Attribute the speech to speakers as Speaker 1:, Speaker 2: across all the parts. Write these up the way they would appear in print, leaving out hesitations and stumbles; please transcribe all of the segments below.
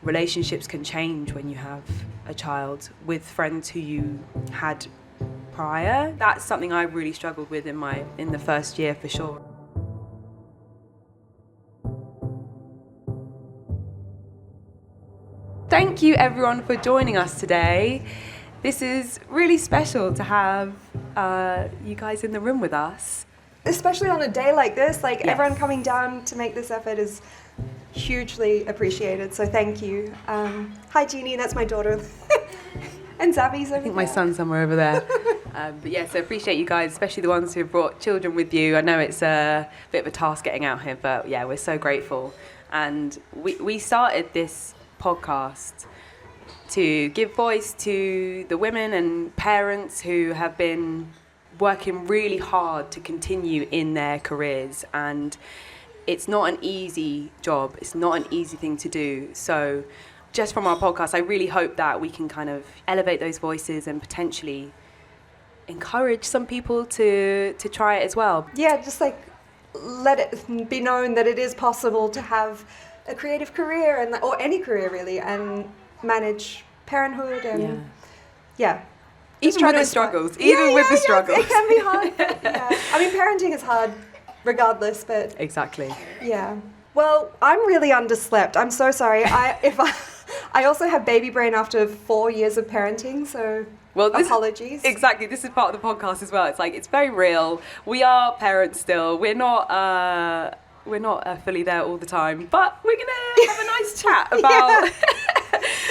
Speaker 1: relationships can change when you have a child with friends who you had prior. That's something I really struggled with in the first year for sure. Thank you everyone for joining us today. This is really special to have you guys in the room with us.
Speaker 2: Especially on a day like this,
Speaker 1: Yes.
Speaker 2: everyone coming down to make this effort is hugely appreciated, so thank you. Hi Jeannie, that's my daughter. And Zabby's over
Speaker 1: I think my son's somewhere over there. But yeah, so appreciate you guys, especially the ones who have brought children with you. I know it's a bit of a task getting out here, but yeah, we're so grateful. And we started this podcast to give voice to the women and parents who have been working really hard to continue in their careers. And it's not an easy job. It's not an easy thing to do. So just from our podcast, I really hope that we can kind of elevate those voices and potentially encourage some people to try it as well.
Speaker 2: Yeah, just let it be known that it is possible to have a creative career or any career really, and manage parenthood and yeah.
Speaker 1: Even with the struggles. Even with the struggles.
Speaker 2: It can be hard. But, yeah. I mean, parenting is hard regardless, but
Speaker 1: exactly.
Speaker 2: Yeah. Well, I'm really underslept. I'm so sorry. I also have baby brain after 4 years of parenting, so apologies.
Speaker 1: Exactly. This is part of the podcast as well. It's very real. We are parents still. We're not fully there all the time, but we're gonna have a nice chat about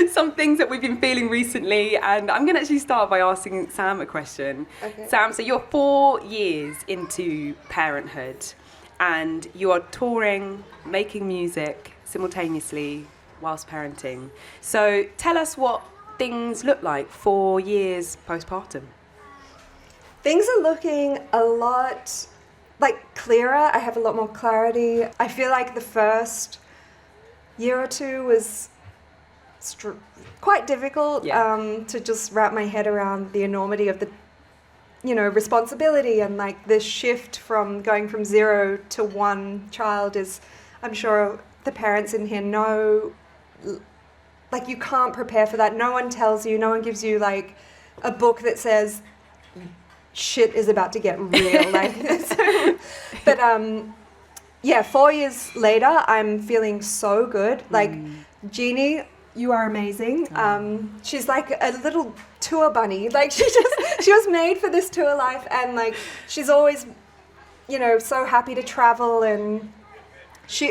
Speaker 1: some things that we've been feeling recently. And I'm gonna actually start by asking Sam a question.
Speaker 2: Okay.
Speaker 1: Sam, so you're 4 years into parenthood, and you are touring, making music simultaneously whilst parenting. So tell us what things look like 4 years postpartum.
Speaker 2: Things are looking a lot clearer. I have a lot more clarity. I feel like the first year or two was quite difficult to just wrap my head around the enormity of the responsibility, and the shift from going from 0 to 1 child is, I'm sure the parents in here know, you can't prepare for that. No one tells you, no one gives you a book that says shit is about to get real. But 4 years later, I'm feeling so good. Jeannie, you are amazing. She's like a little tour bunny. She was made for this tour life, and she's always, so happy to travel, and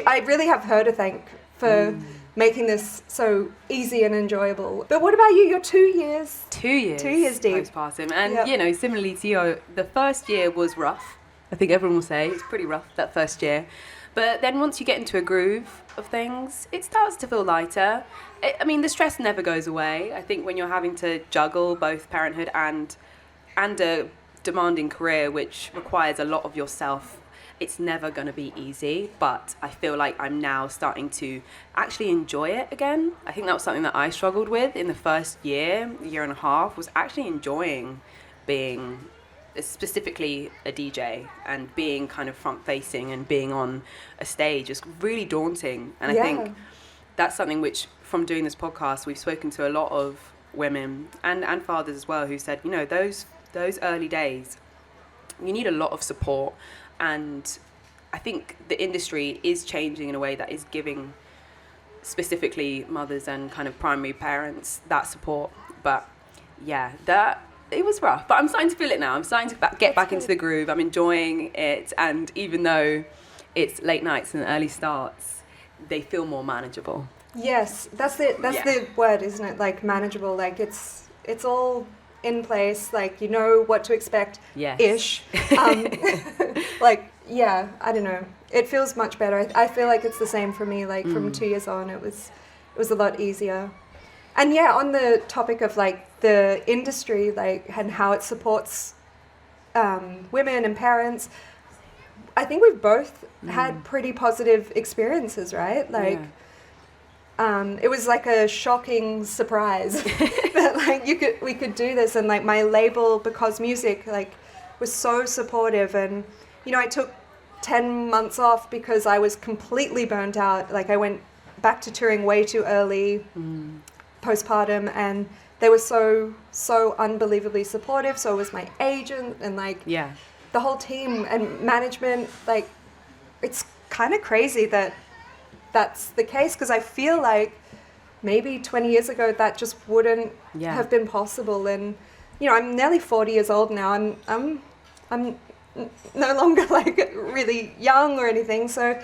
Speaker 2: I really have her to thank for making this so easy and enjoyable. But what about you? You're 2 years.
Speaker 1: 2 years.
Speaker 2: 2 years deep.
Speaker 1: Postpartum. And, similarly to you, the first year was rough. I think everyone will say it's pretty rough, that first year. But then once you get into a groove of things, it starts to feel lighter. The stress never goes away. I think when you're having to juggle both parenthood and a demanding career, which requires a lot of yourself, it's never going to be easy. But I feel like I'm now starting to actually enjoy it again. I think that was something that I struggled with in the first year and a half, was actually enjoying being specifically a DJ and being kind of front facing and being on a stage is really daunting. And I think that's something which, from doing this podcast, we've spoken to a lot of women and fathers as well, who said, those early days, you need a lot of support. And I think the industry is changing in a way that is giving specifically mothers and kind of primary parents that support. But it was rough, but I'm starting to feel it now. I'm starting to get back into the groove. I'm enjoying it, and even though it's late nights and early starts, they feel more manageable.
Speaker 2: Yes, that's the word, isn't it? Manageable. It's all in place. You know what to expect.
Speaker 1: Yes.
Speaker 2: Ish. I don't know. It feels much better. I feel like it's the same for me. From 2 years on, it was a lot easier. And on the topic of the industry, and how it supports women and parents, I think we've both had pretty positive experiences, right? It was a shocking surprise that we could do this, and my label, Because Music, was so supportive, and I took 10 months off because I was completely burnt out. I went back to touring way too early, postpartum, and they were so unbelievably supportive. So was my agent and like the whole team and management. Like, it's kind of crazy that that's the case, because I feel like maybe 20 years ago that just wouldn't have been possible. And you know, I'm nearly 40 years old now, and I'm no longer like really young or anything. So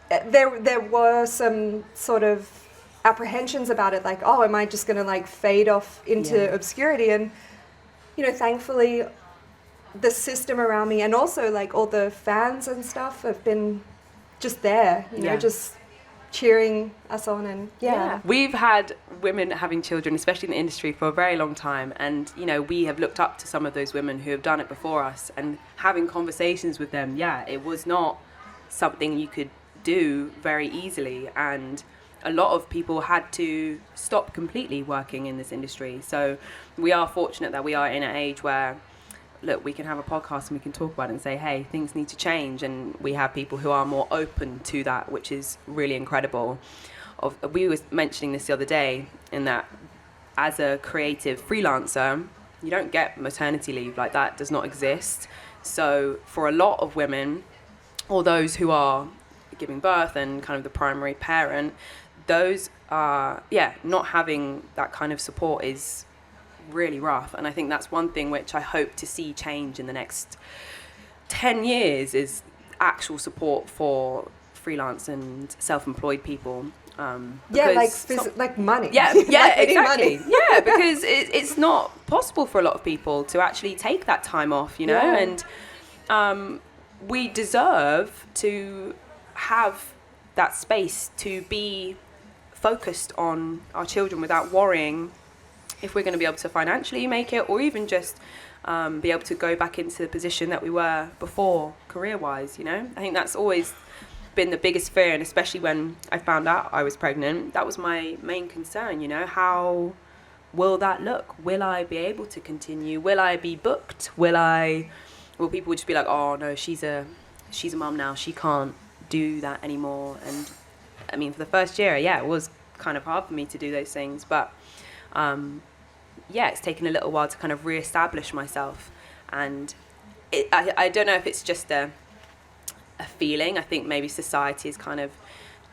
Speaker 2: there were some sort of apprehensions about it, like, oh, am I just going to like fade off into obscurity? And you know, thankfully the system around me and also like all the fans and stuff have been just there, you know, just cheering us on. And
Speaker 1: we've had women having children, especially in the industry, for a very long time, and you know, we have looked up to some of those women who have done it before us, and having conversations with them, it was not something you could do very easily, and a lot of people had to stop completely working in this industry. So we are fortunate that we are in an age where, look, we can have a podcast and we can talk about it and say, hey, things need to change, and we have people who are more open to that, which is really incredible. We were mentioning this the other day, in that as a creative freelancer, you don't get maternity leave. Like, that does not exist. So for a lot of women, or those who are giving birth and kind of the primary parent, those are not having that kind of support is really rough. And I think that's one thing which I hope to see change in the next 10 years, is actual support for freelance and self-employed people.
Speaker 2: Like money.
Speaker 1: Exactly.
Speaker 2: Money.
Speaker 1: Because it's not possible for a lot of people to actually take that time off, you know. And we deserve to have that space to be focused on our children without worrying if we're going to be able to financially make it, or even just be able to go back into the position that we were before, career-wise, you know. I think that's always been the biggest fear, and especially when I found out I was pregnant, that was my main concern, you know. How will that look? Will I be able to continue? Will I be booked? Will people just be like, oh no, she's a mum now, she can't do that anymore? And I mean, for the first year, it was kind of hard for me to do those things, but it's taken a little while to kind of re-establish myself. And I don't know if it's just a feeling. I think maybe society has kind of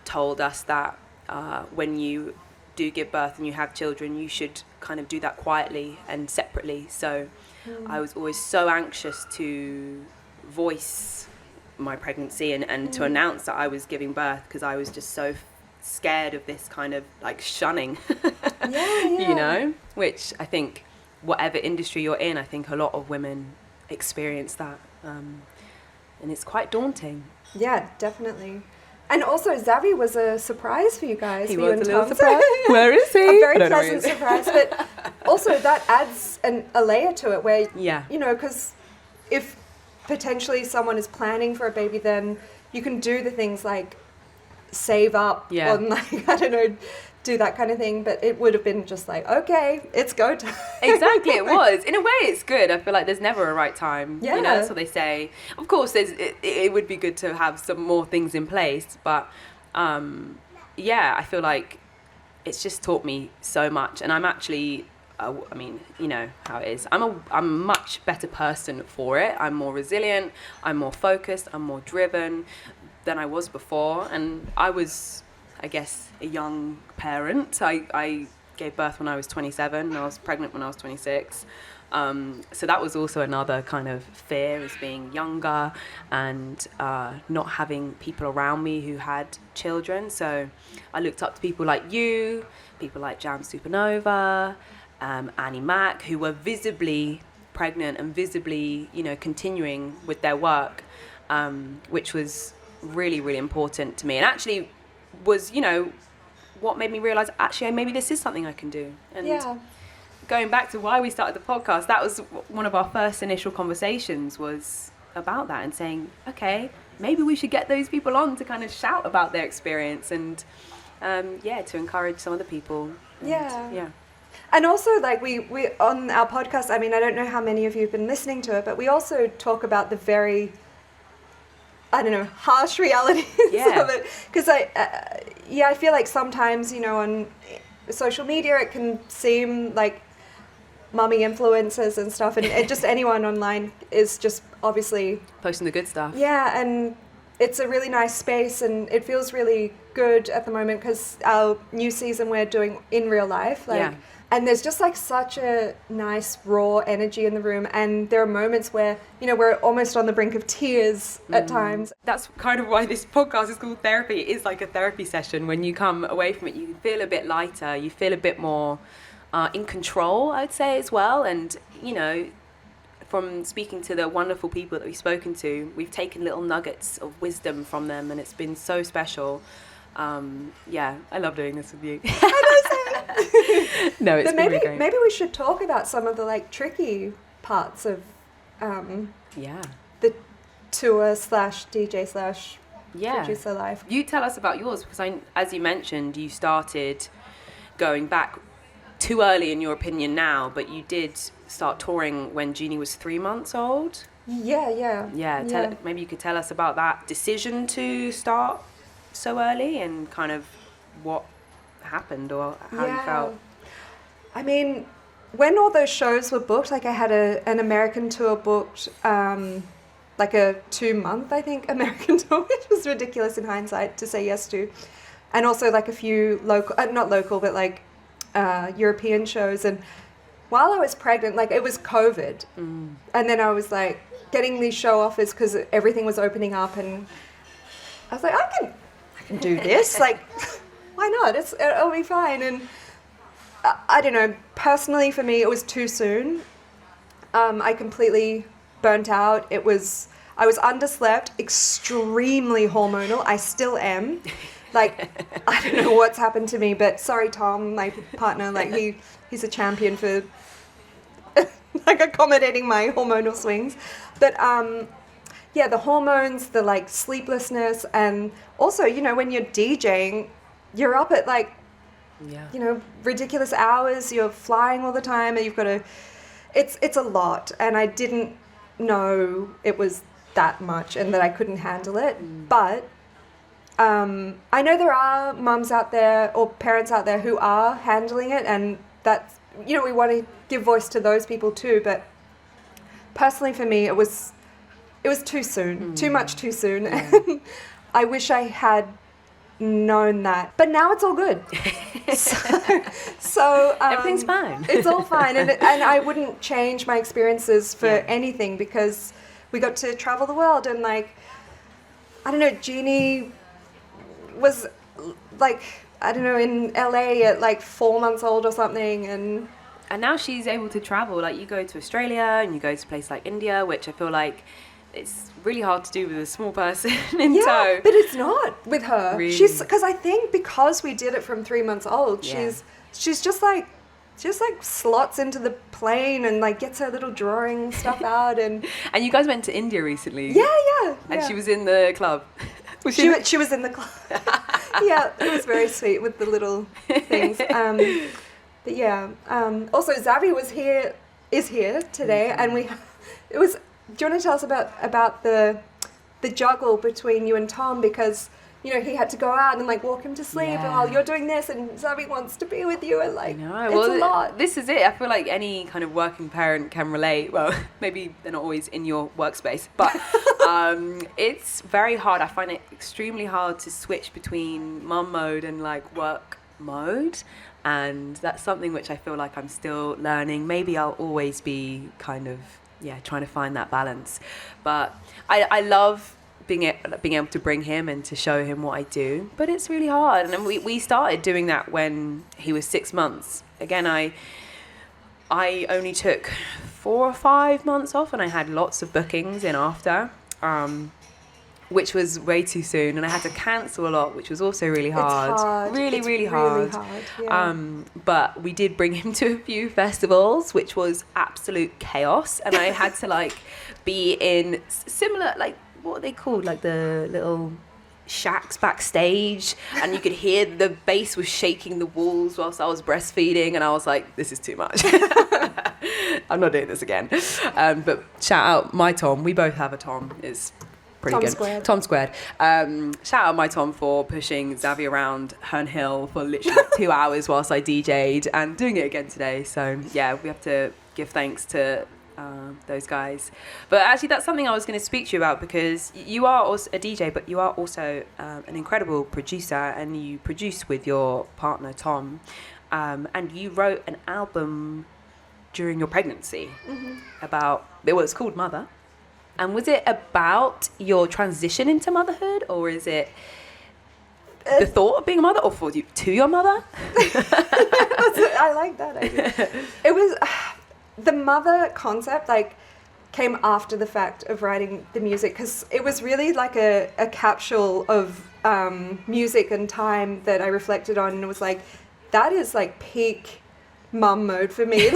Speaker 1: told us that when you do give birth and you have children, you should kind of do that quietly and separately. So I was always so anxious to voice my pregnancy and to announce that I was giving birth, because I was just so scared of this kind of like shunning, you know, which I think whatever industry you're in, I think a lot of women experience that, and it's quite daunting.
Speaker 2: Yeah, definitely. And also, Xavi was a surprise for you guys.
Speaker 1: He
Speaker 2: for
Speaker 1: was
Speaker 2: you and
Speaker 1: a little
Speaker 2: Tom.
Speaker 1: surprise. Where is he?
Speaker 2: A very pleasant surprise, but also that adds a layer to it where, you know, because if potentially someone is planning for a baby, then you can do the things like save up on, like, I don't know, do that kind of thing. But it would have been just like, okay, it's go time.
Speaker 1: Exactly, it was. In a way, it's good. I feel like there's never a right time.
Speaker 2: Yeah.
Speaker 1: You know, that's what they say. Of course, it would be good to have some more things in place. But, I feel like it's just taught me so much. And I'm actually, I mean, you know how it is. I'm a much better person for it. I'm more resilient. I'm more focused. I'm more driven than I was before. And I was, I guess, a young parent. I gave birth when I was 27 and I was pregnant when I was 26. So that was also another kind of fear, is being younger and not having people around me who had children. So I looked up to people like you, people like Jam Supernova, Annie Mac, who were visibly pregnant and visibly, you know, continuing with their work, which was really, really important to me. And actually was, you know, what made me realise, actually, maybe this is something I can do. And going back to why we started the podcast, that was one of our first initial conversations, was about that, and saying, okay, maybe we should get those people on to kind of shout about their experience and, to encourage some other people. And,
Speaker 2: And also, like, we on our podcast, I mean, I don't know how many of you have been listening to it, but we also talk about the very I don't know, harsh realities of it. Because I feel like sometimes, on social media it can seem like mummy influencers and stuff, and just anyone online is just obviously
Speaker 1: posting the good stuff.
Speaker 2: Yeah, and it's a really nice space, and it feels really good at the moment because our new season we're doing in real life, and there's just like such a nice raw energy in the room, and there are moments where we're almost on the brink of tears at times.
Speaker 1: That's kind of why this podcast is called Therapy. It is like a therapy session. When you come away from it, you feel a bit lighter, you feel a bit more in control, I'd say, as well. And from speaking to the wonderful people that we've spoken to, we've taken little nuggets of wisdom from them, and it's been so special. I love doing this with you. No, it's been really great.
Speaker 2: Maybe we should talk about some of the like tricky parts of the tour / DJ / producer life.
Speaker 1: You tell us about yours, because as you mentioned, you started going back too early in your opinion now, but you did start touring when Jeannie was 3 months old. Maybe you could tell us about that decision to start so early and kind of what happened or how you felt.
Speaker 2: I mean, when all those shows were booked, like I had an American tour booked, like a 2-month, I think, American tour, which was ridiculous in hindsight to say yes to. And also like a few local, not local, but like European shows. And while I was pregnant, like it was COVID. And then I was like getting these show offers because everything was opening up, and I was like, I can do this. Like, why not? It'll be fine. And I don't know, personally for me, it was too soon. I completely burnt out. I was underslept, extremely hormonal. I still am. Like, I don't know what's happened to me, but sorry, Tom, my partner, like he's a champion for like accommodating my hormonal swings. But the hormones, the like sleeplessness, and also, when you're DJing, you're up at like, ridiculous hours, you're flying all the time, and you've got to, it's a lot. And I didn't know it was that much and that I couldn't handle it. But I know there are mums out there or parents out there who are handling it, and that's, we want to give voice to those people too. But personally for me, it was too soon, too much too soon. And I wish I had known that, but now it's all good. so
Speaker 1: everything's fine.
Speaker 2: It's all fine, and I wouldn't change my experiences for anything, because we got to travel the world, and like, I don't know, Jeannie was like, I don't know, in LA at like 4 months old or something, and
Speaker 1: now she's able to travel. Like, you go to Australia and you go to a place like India, which I feel like it's really hard to do with a small person in tow.
Speaker 2: But it's not with her.
Speaker 1: Really?
Speaker 2: Because I think because we did it from 3 months old, she's just like slots into the plane and like gets her little drawing stuff out, and
Speaker 1: you guys went to India recently.
Speaker 2: Yeah.
Speaker 1: And she was in the club.
Speaker 2: She was in the club. Yeah, it was very sweet with the little things. But yeah. Also, Zavi is here today, and it was. Do you want to tell us about the juggle between you and Tom? Because, he had to go out and like walk him to sleep while you're doing this, and Zavi wants to be with you, and like, it's a lot.
Speaker 1: This is it. I feel like any kind of working parent can relate. Well, maybe they're not always in your workspace, but it's very hard. I find it extremely hard to switch between mum mode and like work mode. And that's something which I feel like I'm still learning. Maybe I'll always be kind of, trying to find that balance. But I love being able to bring him and to show him what I do. But it's really hard. And we started doing that when he was 6 months. Again, I only took 4 or 5 months off, and I had lots of bookings in after, which was way too soon. And I had to cancel a lot, which was also really hard.
Speaker 2: It's hard.
Speaker 1: Really hard.
Speaker 2: Yeah.
Speaker 1: But we did bring him to a few festivals, which was absolute chaos. And I had to like be in similar, like, what are they called? Like the little shacks backstage, and you could hear the bass was shaking the walls whilst I was breastfeeding, and I was like, this is too much. I'm not doing this again. But shout out my Tom. We both have a Tom. Is pretty
Speaker 2: Tom
Speaker 1: good.
Speaker 2: Squared.
Speaker 1: Tom Squared. Shout out my Tom for pushing Xavi around Herne Hill for literally 2 hours whilst I DJ'd, and doing it again today. So yeah, we have to give thanks to those guys. But actually, that's something I was going to speak to you about, because you are also a DJ, but you are also an incredible producer, and you produce with your partner Tom, and you wrote an album during your pregnancy about, well, it's called Mother. And was it about your transition into motherhood, or is it the thought of being a mother, or for you to your mother?
Speaker 2: I like that idea. It was the mother concept, like, came after the fact of writing the music, because it was really like a capsule of music and time that I reflected on, and it was like, that is like peak mum mode for me.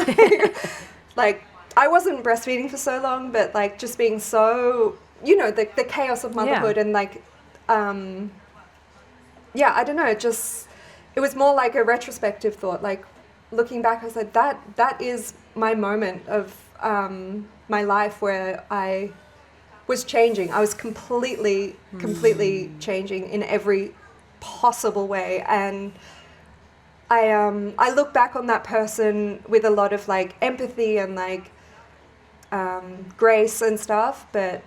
Speaker 2: Like I wasn't breastfeeding for so long, but like just being so, the chaos of motherhood, and like, I don't know, it was more like a retrospective thought. Like looking back, I was like, that is my moment of my life where I was changing. I was completely changing in every possible way. And I look back on that person with a lot of like empathy and like grace and stuff, but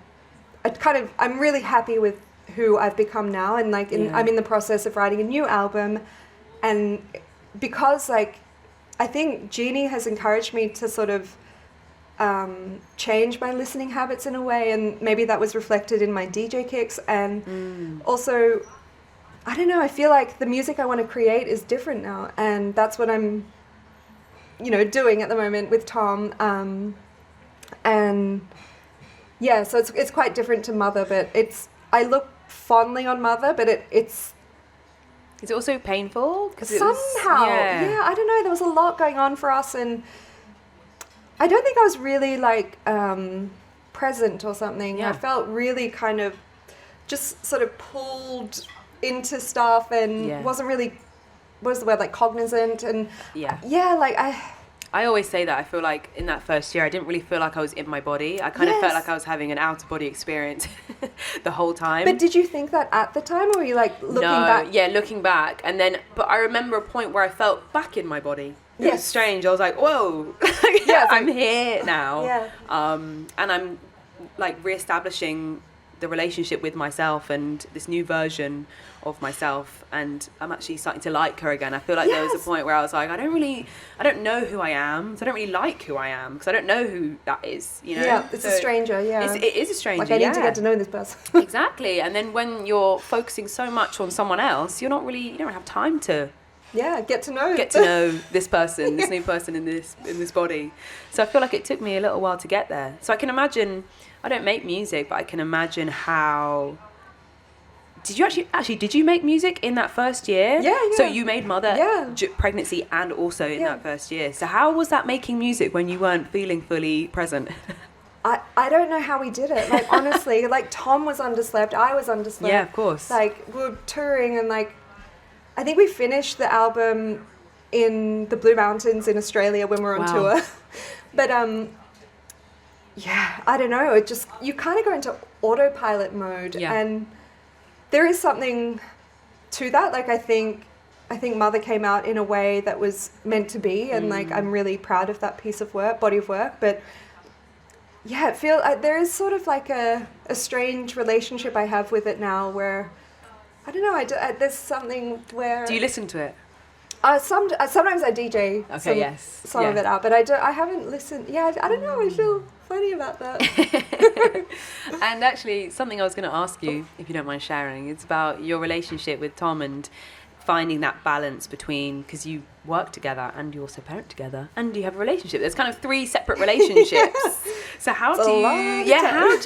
Speaker 2: I'm really happy with who I've become now, and like I'm in the process of writing a new album, and because like I think Jeannie has encouraged me to sort of change my listening habits in a way, and maybe that was reflected in my DJ kicks, and also I don't know, I feel like the music I want to create is different now, and that's what I'm doing at the moment with Tom, and yeah, so it's quite different to Mother, but I look fondly on Mother, but it's
Speaker 1: Is it also painful?
Speaker 2: Somehow, yeah, I don't know, there was a lot going on for us, and I don't think I was really like present or something.
Speaker 1: Yeah.
Speaker 2: I felt really kind of just sort of pulled into stuff, and wasn't really, what is the word, like cognizant, and like
Speaker 1: I always say that I feel like in that first year I didn't really feel like I was in my body. I kind of felt like I was having an out of body experience the whole time.
Speaker 2: But did you think that at the time, or were you like looking back?
Speaker 1: Yeah, looking back, and then but I remember a point where I felt back in my body. It was strange. I was like, whoa, I'm here now.
Speaker 2: Yeah.
Speaker 1: And I'm like reestablishing the relationship with myself and this new version of myself, and I'm actually starting to like her again. I feel like there was a point where I was like, I don't know who I am, so I don't really like who I am, because I don't know who that is,
Speaker 2: Yeah, it's a stranger,
Speaker 1: it is a stranger,
Speaker 2: like I need to get to know this person.
Speaker 1: Exactly. And then when you're focusing so much on someone else, you don't have time to get to know this person, this new person in this body. So I feel like it took me a little while to get there. So I can imagine, I don't make music, but I can imagine how. Did you make music in that first year?
Speaker 2: Yeah.
Speaker 1: So you made Mother, pregnancy, and also in that first year. So how was that, making music when you weren't feeling fully present?
Speaker 2: I don't know how we did it. Like honestly, like Tom was underslept, I was underslept.
Speaker 1: Yeah, of course.
Speaker 2: Like we were touring, and like I think we finished the album in the Blue Mountains in Australia when we were on tour. But I don't know. It just, you kind of go into autopilot mode, and there is something to that. Like I think Mother came out in a way that was meant to be, and like I'm really proud of that body of work. But yeah, there is sort of like a strange relationship I have with it now, where I don't know. There's something where.
Speaker 1: Do you listen to it?
Speaker 2: Sometimes I DJ some of it out, but I haven't listened. Yeah, I don't know. I feel funny about that.
Speaker 1: And actually, something I was going to ask you, if you don't mind sharing, it's about your relationship with Tom and finding that balance between, because you work together and you also parent together and you have a relationship. There's kind of 3 separate relationships. So how do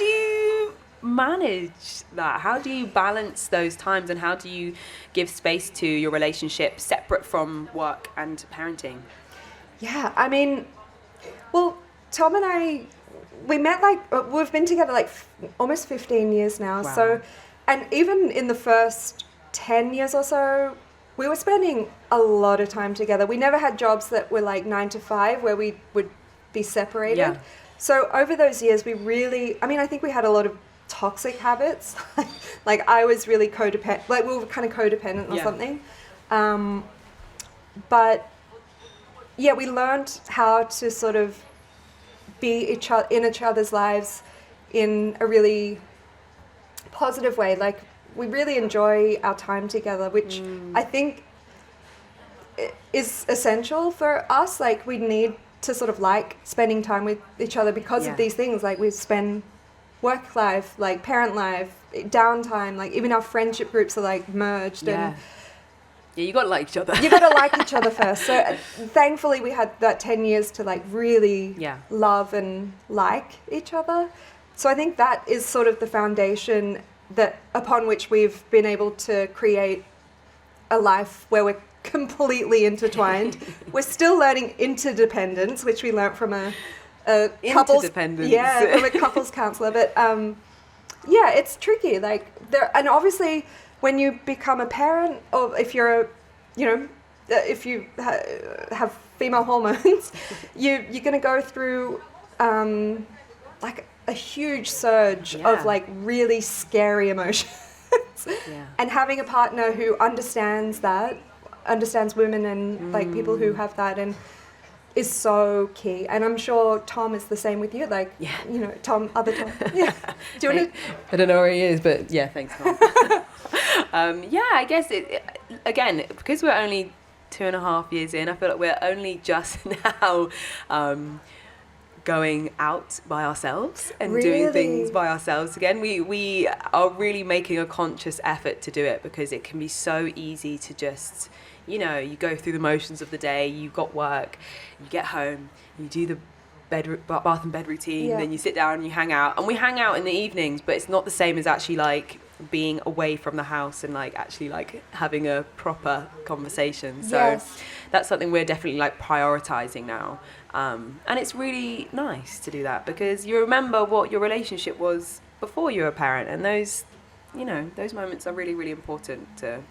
Speaker 1: you manage that? How do you balance those times, and how do you give space to your relationship separate from work and parenting? Yeah,
Speaker 2: I mean, well, Tom and I, we met we've been together almost 15 years now. Wow. So, and even in the first 10 years or so, we were spending a lot of time together. We never had jobs that were like 9 to 5 where we would be separated. Yeah. So over those years, we really, I mean, I think we had a lot of toxic habits. Like I was really codependent, like we were kind of codependent or something. But yeah, we learned how to sort of be in each other's lives in a really positive way. Like we really enjoy our time together, which I think is essential for us. Like we need to sort of like spending time with each other because of these things. Like we spend work life, like parent life, downtime, like even our friendship groups are like merged. And
Speaker 1: you got to like each other.
Speaker 2: You got to like each other first. So thankfully we had that 10 years to like really love and like each other. So I think that is sort of the foundation that upon which we've been able to create a life where we're completely intertwined. We're still learning interdependence, which we learnt from a couples, from a couples counselor. But it's tricky. Like and obviously when you become a parent, or if you're if you have female hormones, you're going to go through like a huge surge of like really scary emotions. And having a partner who understands women and like people who have that and is so key. And I'm sure Tom is the same with you. Like, Tom. Yeah. Do you want to?
Speaker 1: I don't know where he is, but yeah, thanks, Tom. I guess again, because we're only 2.5 years in, I feel like we're only just now going out by ourselves and doing things by ourselves again. We are really making a conscious effort to do it, because it can be so easy to just, you go through the motions of the day, you've got work, you get home, you do the bath and bed routine, then you sit down and you hang out. And we hang out in the evenings, but it's not the same as actually like being away from the house and like actually like having a proper conversation. So that's something we're definitely like prioritizing now. And it's really nice to do that, because you remember what your relationship was before you were a parent, and those moments are really, really important to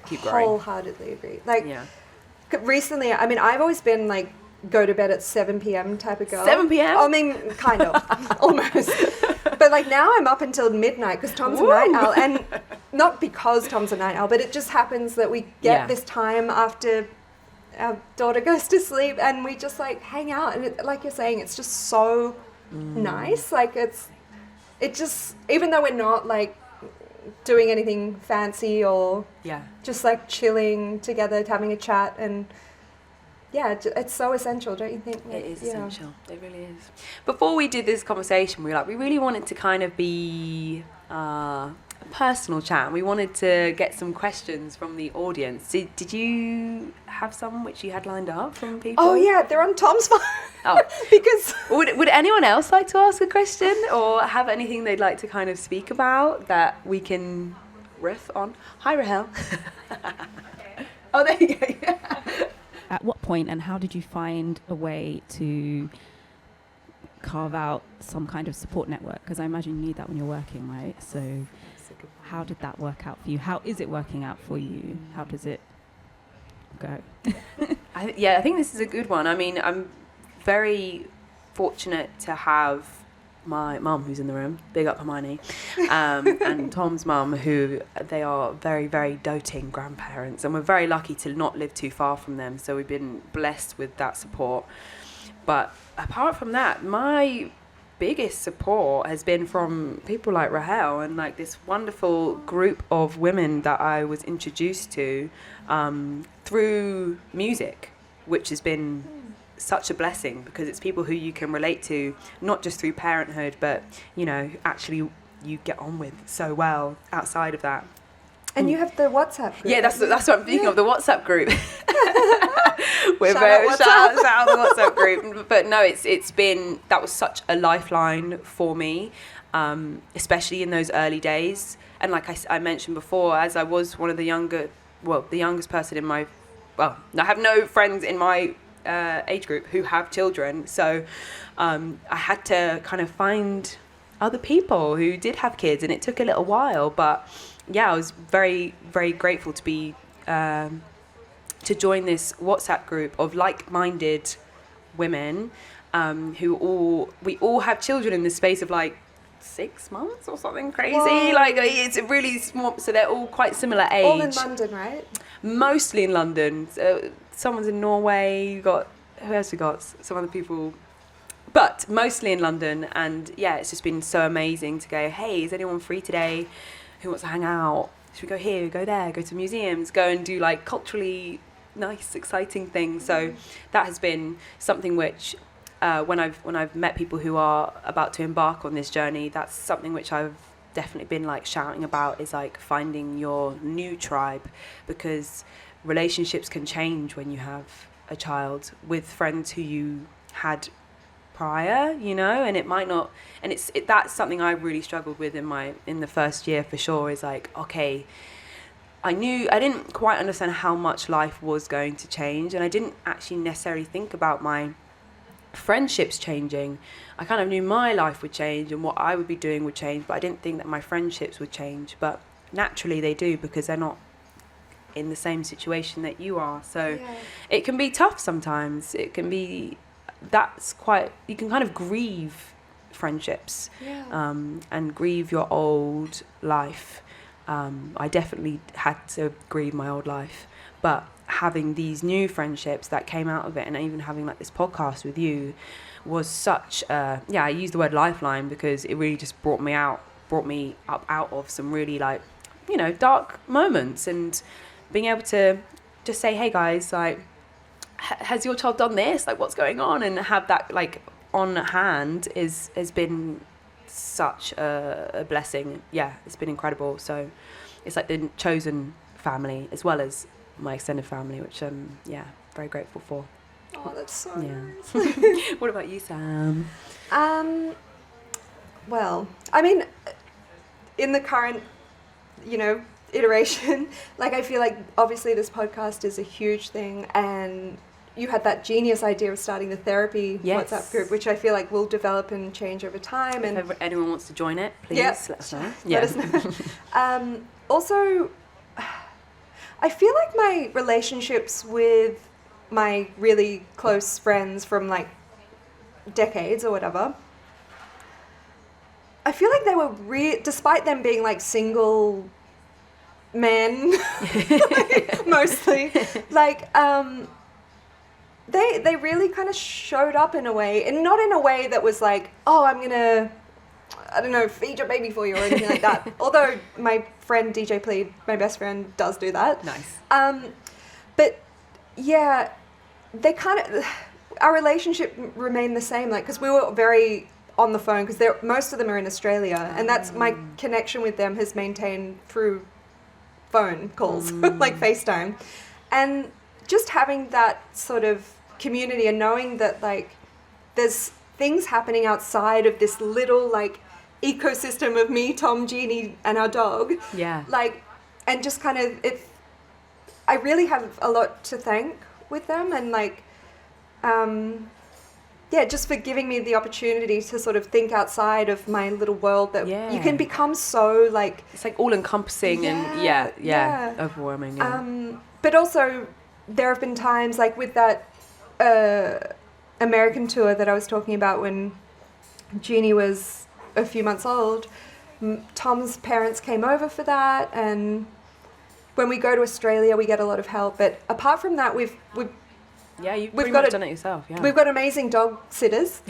Speaker 1: keep growing.
Speaker 2: I wholeheartely agree. Like recently, I mean, I've always been like go to bed at 7 p.m. type of girl.
Speaker 1: 7 p.m.?
Speaker 2: I mean, kind of, almost. But like now I'm up until midnight because Tom's a night owl, and not because Tom's a night owl, but it just happens that we get this time after our daughter goes to sleep, and we just like hang out, and like you're saying, it's just so nice. Like it just, even though we're not like doing anything fancy or just like chilling together, having a chat, and it's so essential, don't you think?
Speaker 1: It is essential. It really is. Before we did this conversation, we really wanted to kind of be a personal chat. We wanted to get some questions from the audience. Did you have some which you had lined up from people?
Speaker 2: Oh yeah, they're on Tom's phone.
Speaker 1: Oh,
Speaker 2: because
Speaker 1: would anyone else like to ask a question or have anything they'd like to kind of speak about that we can riff on? Hi, Rahel. Oh, there you go.
Speaker 3: At what point and how did you find a way to carve out some kind of support network? Because I imagine you need that when you're working, right? So how did that work out for you? How is it working out for you? How does it go?
Speaker 1: I think this is a good one. I mean, I'm very fortunate to have my mum, who's in the room, big up Hermione, and Tom's mum, who they are very, very doting grandparents, and we're very lucky to not live too far from them, so we've been blessed with that support. But apart from that, my biggest support has been from people like Rahel and like this wonderful group of women that I was introduced to through music, which has been such a blessing, because it's people who you can relate to, not just through parenthood, but actually you get on with so well outside of that.
Speaker 2: And you have the WhatsApp group.
Speaker 1: Yeah, that's what I'm thinking of, the WhatsApp group. We're
Speaker 2: shout
Speaker 1: out the WhatsApp group. But no, that was such a lifeline for me, especially in those early days. And like I mentioned before, as I was one of the youngest person in my, I have no friends in my age group who have children, so I had to kind of find other people who did have kids, and it took a little while, but I was very, very grateful to be to join this WhatsApp group of like-minded women we all have children in the space of like 6 months or something crazy.
Speaker 2: Whoa.
Speaker 1: Like, it's really small. So they're all quite similar age.
Speaker 2: All in London, right?
Speaker 1: Mostly in London. Someone's in Norway. You got, who else you got? Some other people. But mostly in London. And yeah, it's just been so amazing to go, hey, is anyone free today? Who wants to hang out? Should we go here, go there, go to museums, go and do like culturally nice, exciting things? So that has been something which, when I've met people who are about to embark on this journey, that's something which I've definitely been like shouting about, is like finding your new tribe, because relationships can change when you have a child with friends who you had prior, you know, and it might not, and that's something I really struggled with in the first year for sure, is like, okay, I didn't quite understand how much life was going to change, and I didn't actually necessarily think about my friendships changing. I kind of knew my life would change and what I would be doing would change, but I didn't think that my friendships would change. But naturally they do, because they're not in the same situation that you are. So it can be tough sometimes. It can be, you can kind of grieve friendships, and grieve your old life. I definitely had to grieve my old life, but having these new friendships that came out of it, and even having like this podcast with you, was such I use the word lifeline because it really just brought me up out of some really, like, you know, dark moments, and being able to just say, hey guys, like, has your child done this, like, what's going on, and have that like on hand has been such a blessing. Yeah, it's been incredible. So it's like the chosen family as well as my extended family, which I'm very grateful for.
Speaker 2: Oh, that's so nice.
Speaker 1: What about you, Sam?
Speaker 2: Well, I mean, in the current, you know, iteration, like, I feel like obviously this podcast is a huge thing, and you had that genius idea of starting the therapy WhatsApp group, which I feel like will develop and change over time. And
Speaker 1: if anyone wants to join it, please let us know.
Speaker 2: Let us know. Also, I feel like my relationships with my really close friends from like decades or whatever, I feel like they were despite them being like single men, mostly, like, they really kind of showed up in a way, and not in a way that was like, oh, I'm gonna, I don't know, feed your baby for you or anything like that. Although my friend DJ Plead, my best friend, does do that.
Speaker 1: Nice.
Speaker 2: But yeah, they kind of, our relationship remained the same, like, because we were very on the phone, because most of them are in Australia, and that's my connection with them has maintained through phone calls, like FaceTime, and just having that sort of community and knowing that, like, there's things happening outside of this little, like, ecosystem of me, Tom, Jeannie, and our dog. Yeah. Like, and just kind of, I really have a lot to thank with them, and, like, just for giving me the opportunity to sort of think outside of my little world that you can become so, like...
Speaker 1: It's, like, all-encompassing and, overwhelming. Yeah.
Speaker 2: But also, there have been times, like, with that American tour that I was talking about when Jeannie was a few months old, Tom's parents came over for that, and when we go to Australia, we get a lot of help. But apart from that, we've
Speaker 1: you've pretty much done it yourself. Yeah,
Speaker 2: we've got amazing dog sitters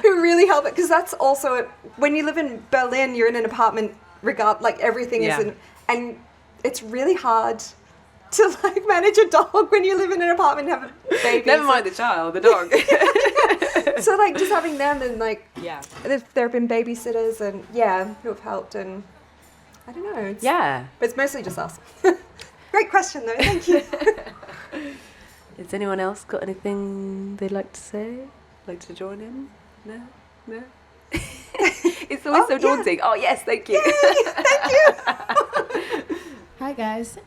Speaker 2: who really help it, because that's also when you live in Berlin, you're in an apartment. Like, everything is and it's really hard to, like, manage a dog when you live in an apartment and have a baby.
Speaker 1: Never mind the child, the dog.
Speaker 2: So, like, just having them, and, like, there have been babysitters and who have helped, and I don't know. But it's mostly just us. Great question, though. Thank you.
Speaker 1: Has anyone else got anything they'd like to say? Like to join in? No? It's always so daunting. Oh, yes, thank you.
Speaker 2: Yay, thank you.
Speaker 4: Hi, guys.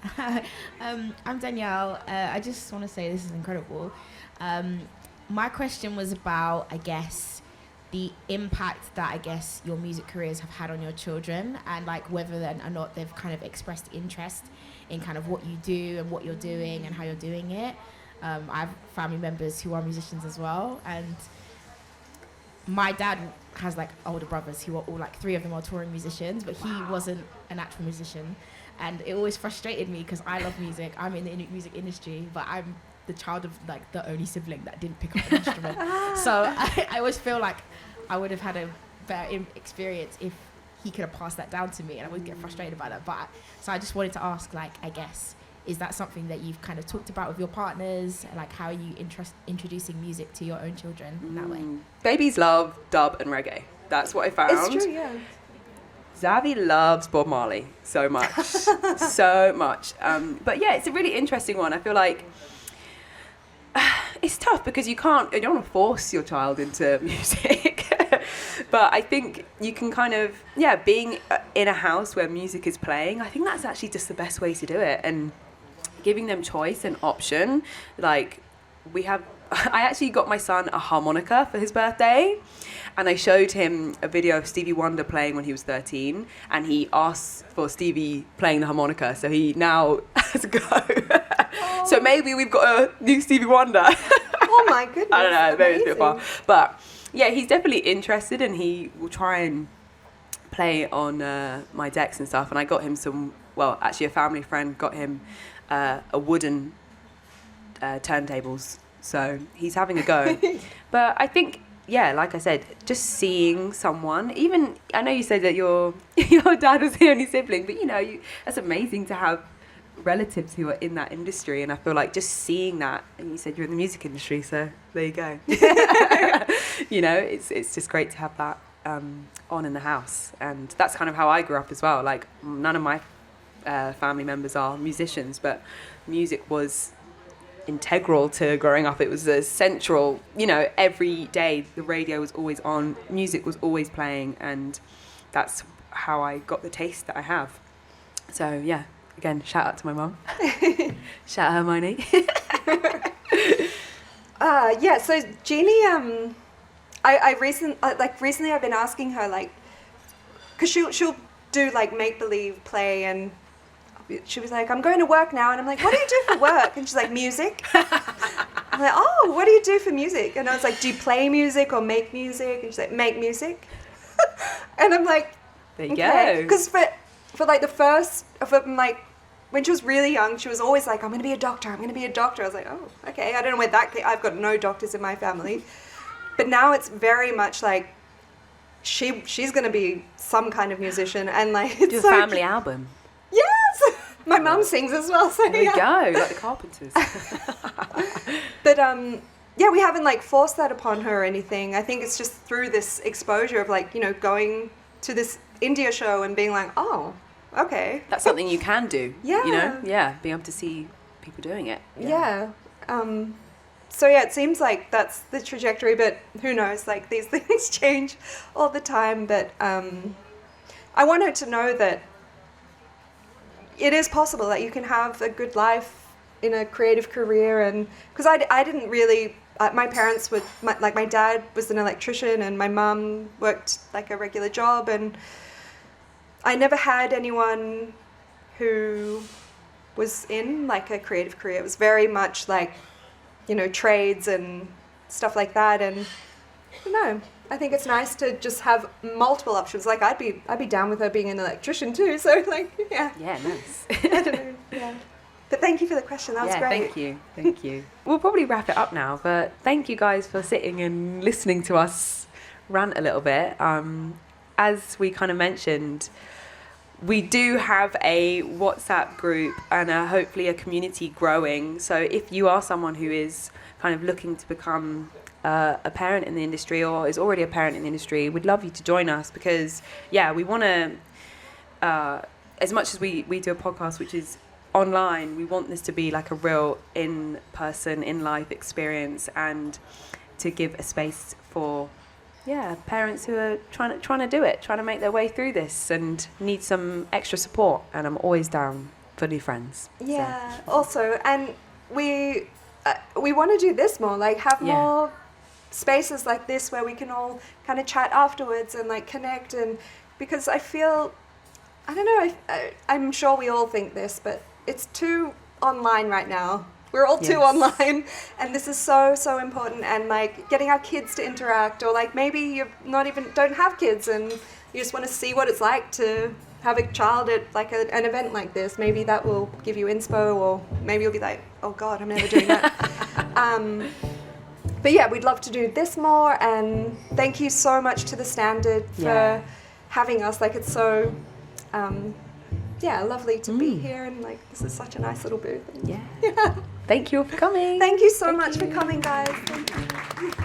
Speaker 4: I'm Danielle. I just want to say this is incredible. My question was about, I guess, the impact that, I guess, your music careers have had on your children, and, like, whether then or not they've kind of expressed interest in kind of what you do and what you're doing and how you're doing it. I have family members who are musicians as well, and my dad has like older brothers who are all like 3 of them are touring musicians, but he wasn't an actual musician. And it always frustrated me because I love music. I'm in the music industry, but I'm the child of like the only sibling that didn't pick up an instrument. So I always feel like I would have had a better experience if he could have passed that down to me, and I would get frustrated by that. But so I just wanted to ask, like, I guess, is that something that you've kind of talked about with your partners? Like, how are you introducing music to your own children in that way?
Speaker 1: Babies love dub and reggae. That's what I found.
Speaker 2: It's true, yeah.
Speaker 1: Zavi loves Bob Marley so much, so much. But yeah, it's a really interesting one. I feel like it's tough because you don't want to force your child into music. But I think you can kind of, being in a house where music is playing, I think that's actually just the best way to do it. And giving them choice and option. Like, I actually got my son a harmonica for his birthday, and I showed him a video of Stevie Wonder playing when he was 13, and he asked for Stevie playing the harmonica, so he now has a go. So maybe we've got a new Stevie Wonder.
Speaker 2: Oh my goodness.
Speaker 1: I don't know, maybe it's a bit
Speaker 2: amazing.
Speaker 1: far. But yeah, he's definitely interested, and he will try and play on my decks and stuff. And I got him a family friend got him a wooden turntables. So he's having a go. But I think, like I said, just seeing someone, even, I know you said that your dad was the only sibling, but that's amazing to have relatives who are in that industry. And I feel like just seeing that, and you said you're in the music industry, so there you go. It's just great to have that on in the house. And that's kind of how I grew up as well. Like, none of my family members are musicians, but music was integral to growing up. It was a central, every day the radio was always on, music was always playing, and that's how I got the taste that I have. So yeah, again, shout out to my mum. Shout out Hermione.
Speaker 2: So Jeannie, recently I've been asking her, like, because she'll do like make believe play, and she was like, I'm going to work now, and I'm like, what do you do for work? And she's like, music. I'm like, oh, what do you do for music? And I was like, do you play music or make music? And she's like, make music. And I'm like,
Speaker 1: there you go.
Speaker 2: Because for like the first, like when she was really young, she was always like, I'm going to be a doctor. I'm going to be a doctor. I was like, oh, okay. I don't know where that came. I've got no doctors in my family. But now it's very much like she's going to be some kind of musician, and like it's
Speaker 1: do a family album.
Speaker 2: Yes, my mum sings as well. So
Speaker 1: there you go, like the Carpenters.
Speaker 2: But we haven't like forced that upon her or anything. I think it's just through this exposure of like going to this India show and being like, oh, okay,
Speaker 1: that's something you can do.
Speaker 2: Yeah,
Speaker 1: being able to see people doing it.
Speaker 2: Yeah. So yeah, it seems like that's the trajectory, but who knows? Like, these things change all the time. But I want her to know that it is possible that you can have a good life in a creative career. And because I didn't really, my parents would, my dad was an electrician, and my mum worked like a regular job, and I never had anyone who was in like a creative career. It was very much like, trades and stuff like that. And I think it's nice to just have multiple options. Like, I'd be down with her being an electrician too. So like, yeah.
Speaker 1: Yeah, nice.
Speaker 2: I don't know. Yeah. But thank you for the question. That was great.
Speaker 1: Thank you. We'll probably wrap it up now, but thank you guys for sitting and listening to us rant a little bit. As we kind of mentioned, we do have a WhatsApp group and hopefully a community growing. So if you are someone who is kind of looking to become a parent in the industry, or is already a parent in the industry, we'd love you to join us, because we want to, as much as we do a podcast which is online, we want this to be like a real in-person, in-life experience, and to give a space for parents who are trying to do it, trying to make their way through this and need some extra support. And I'm always down for new friends.
Speaker 2: Yeah. So. Also, and we want to do this more, like have more spaces like this where we can all kind of chat afterwards and like connect. And because I feel, I don't know, I'm sure we all think this, but it's too online right now. we're all too
Speaker 1: Yes.
Speaker 2: online, and this is so important. And like getting our kids to interact, or like maybe you don't have kids and you just want to see what it's like to have a child at like an event like this. Maybe that will give you inspo, or maybe you'll be like, oh God, I'm never doing that. But yeah, we'd love to do this more, and thank you so much to the Standard for having us. Like, it's so lovely to be here, and like this is such a nice little booth.
Speaker 1: Yeah. Thank you for coming.
Speaker 2: Thank you so much for coming, guys. Thank you.